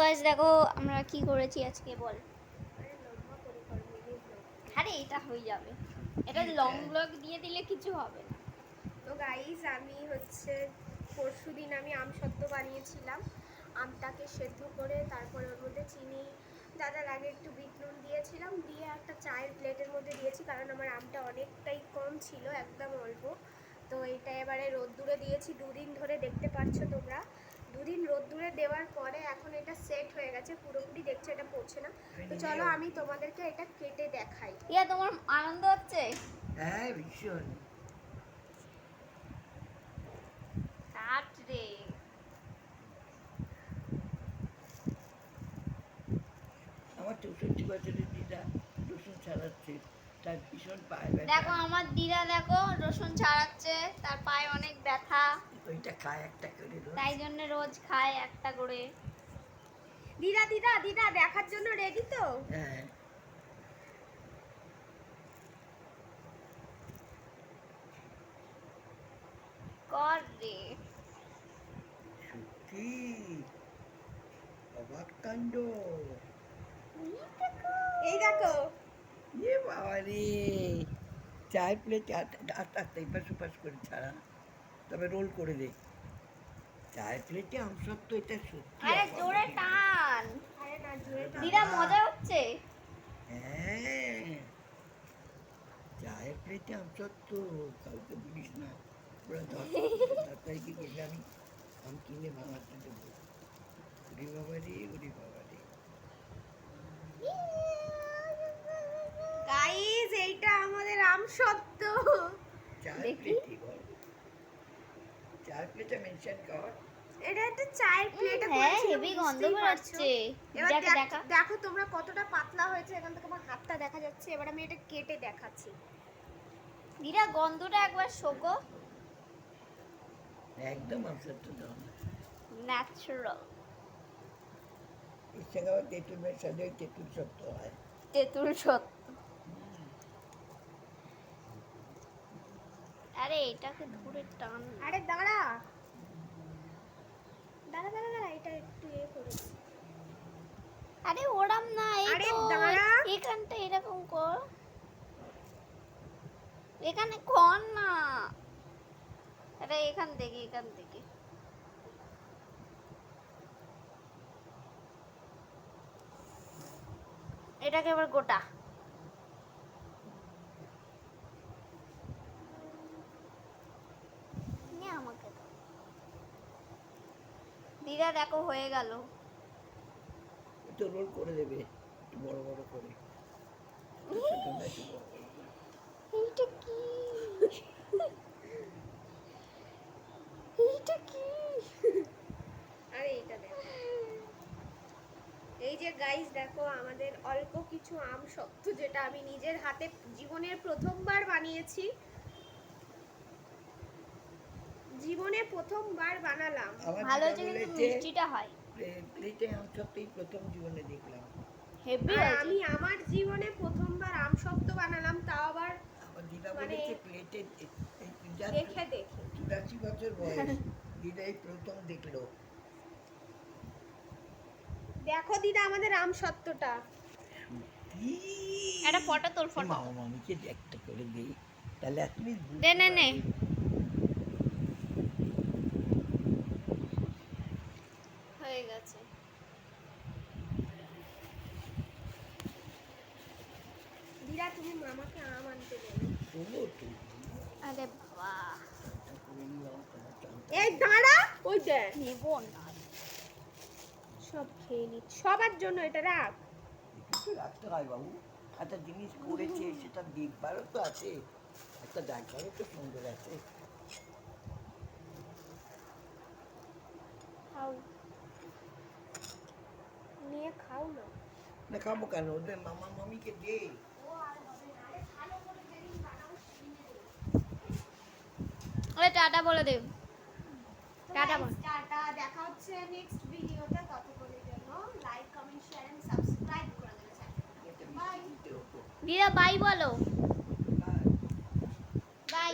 Guys দেখো আমরা কি করেছি আজকে বল। আরে এটা হয়ে যাবে, এটা লং ব্লগ দিয়ে দিলে কিছু হবে না। তো গাইস আমি হচ্ছে পরশুদিন আমি আমসত্ত্ব বানিয়েছিলাম। আমটাকে সেদ্ধ করে তারপরে ওর মধ্যে চিনি যা যা লাগে একটু বিট নুন দিয়েছিলাম, দিয়ে একটা চায়ের প্লেটের মধ্যে দিয়েছি, কারণ আমার আমটা অনেকটাই কম ছিল, একদম অল্প। তো এটা এবারে রোদ্দুরে দিয়েছি 2 দিন ধরে, দেখতে পাচ্ছ তোমরা। 2 দিন রোদ্দুরে দেওয়ার পরে এখন এটা সেট হয়ে গেছে পুরোপুরি, দেখছো এটা পড়ছে না। তো চলো আমি তোমাদেরকে এটা কেটে দেখাই। ইয়া তোমার আনন্দ হচ্ছে? হ্যাঁ ভীষণ। কাট রে। আমার 64 বছরের দিদা রসুন ছাড়াচ্ছে, তার ভীষণ পায়ে ব্যথা। দেখো আমার দিদা দেখো রসুন ছাড়াচ্ছে, তার পায়ে অনেক ব্যথা, ওইটা খায় একটা করে রোজ। তাই জন্য রোজ খায় একটা করে। দিদা দিদা দিদা দেখার জন্য রেডি তো? হ্যাঁ কর রে। সত্যি অবাক কাণ্ড। এই দেখো এ বাবা রে, চায়ের প্লেটে আস্তে আস্তে এপাশ ওপাশ করে ছাড়া, তবে রোল করে দে। চায়ের প্লেটে আমসত্ত্ব, এটা সত্যি আরে অবাক জোরে কাণ্ড। টান। আরে না জোরে টান। দিদা মজা হচ্ছে। হ্যাঁ চায়ের প্লেটে আমসত্ত্ব, কাউকে বলিস না। ওরা 10 তারিখে গেলে আমি আম কিনে ভাঙাতে দেবো। ওরে বাবা রে, ওরে বাবা রে। গাইস এইটা আমাদের আমসত্ত্ব। চায়ের দেখি। প্লেটে বল, চায়ের প্লেটে মেনশন কর। এটা একটা চায়ের প্লেটে হ্যাঁ করেছিলাম, হেভি গন্ধ বুঝতেই পারছো। বেরোচ্ছে। এবার দেখা দেখা। দেখো তোমরা কতটা পাতলা হয়েছে, এখান থেকে আমার হাতটা দেখা যাচ্ছে। এবার আমি এটা কেটে দেখাচ্ছি। দিদা গন্ধটা একবার শোকো। একদম আমসত্ত্ব দাও না। ন্যাচারাল এর সঙ্গে আবার তেঁতুল মেশালে ওই তেঁতুল সত্ত্ব হয়। তেঁতুল সত্য। আরে এটাকে ধরে টান। আরে দাঁড়া দাঁড়া দাঁড়া দাঁড়া, এটা একটু করেছি। আরে ওরাম না, এই আরে তো দাঁড়া। এখানটা এরকম কর, এখানে কর না। আরে এখান থেকে এখান থেকে। এটাকে এবার গোটা। নে আমাকে দাও। দিদা দেখো হয়ে গেল। তো রোল করে দেবে একটু বড় বড় করে। ছোট না, একটু বড় বড় করে। এইটা কি? এইটা কি? আরে এটা দেখো, এই যে গাইস দেখো আমাদের অল্প কিছু আমসত্ত্ব, যেটা আমি নিজের হাতে জীবনের প্রথমবার বানিয়েছি। জীবনে প্রথমবার বানালাম। আমার ভালো দিদা হচ্ছে কিন্তু বলেছে, মিষ্টিটা হয় প্লেটে আমসত্ত্বই প্রথম জীবনে দেখলাম। হেভি আর হয়েছে। আমি আমার জীবনে প্রথমবার আমসত্ত্ব বানালাম, তাও আবার আমার দিদা মানে বলেছে প্লেটে, এই দিদার দেখে দেখে। 84 বছর বয়স, দিদা এই প্রথম দেখলো। দেখো দিদা আমাদের আমসত্ত্বটা। একটা ফটো তোর ফটো। মামা মামিকে একটা করে দিই, তাহলে তুমি দে নে নে। হয়ে গেছে। দিদা তুমি মামাকে আম আনতে বলো। শোনো তো, আরে বাবা চাটা করে নিলাম, তোমার চাটা। এই দাঁড়া, ওই দেখ নেব না। সব খেয়ে নি, সবার জন্য এটা রাখ। কিছু রাখতে হয় বাবু, একটা জিনিস করেছে সেটা দেখবারও তো আছে, একটা দেখবারও তো সুন্দর আছে। খাও, নিয়ে খাও না। না খাবো কেন, ওদের মামা মামিকে দে। ওরে টাটা বলে দে। টাটা বল। টাটা, দেখা হচ্ছে নেক্সট ভিডিওতে। ততক্ষণের জন্য like comment share and subscribe করে দেবেন। বাই। দিদা বাই বলো। বাই।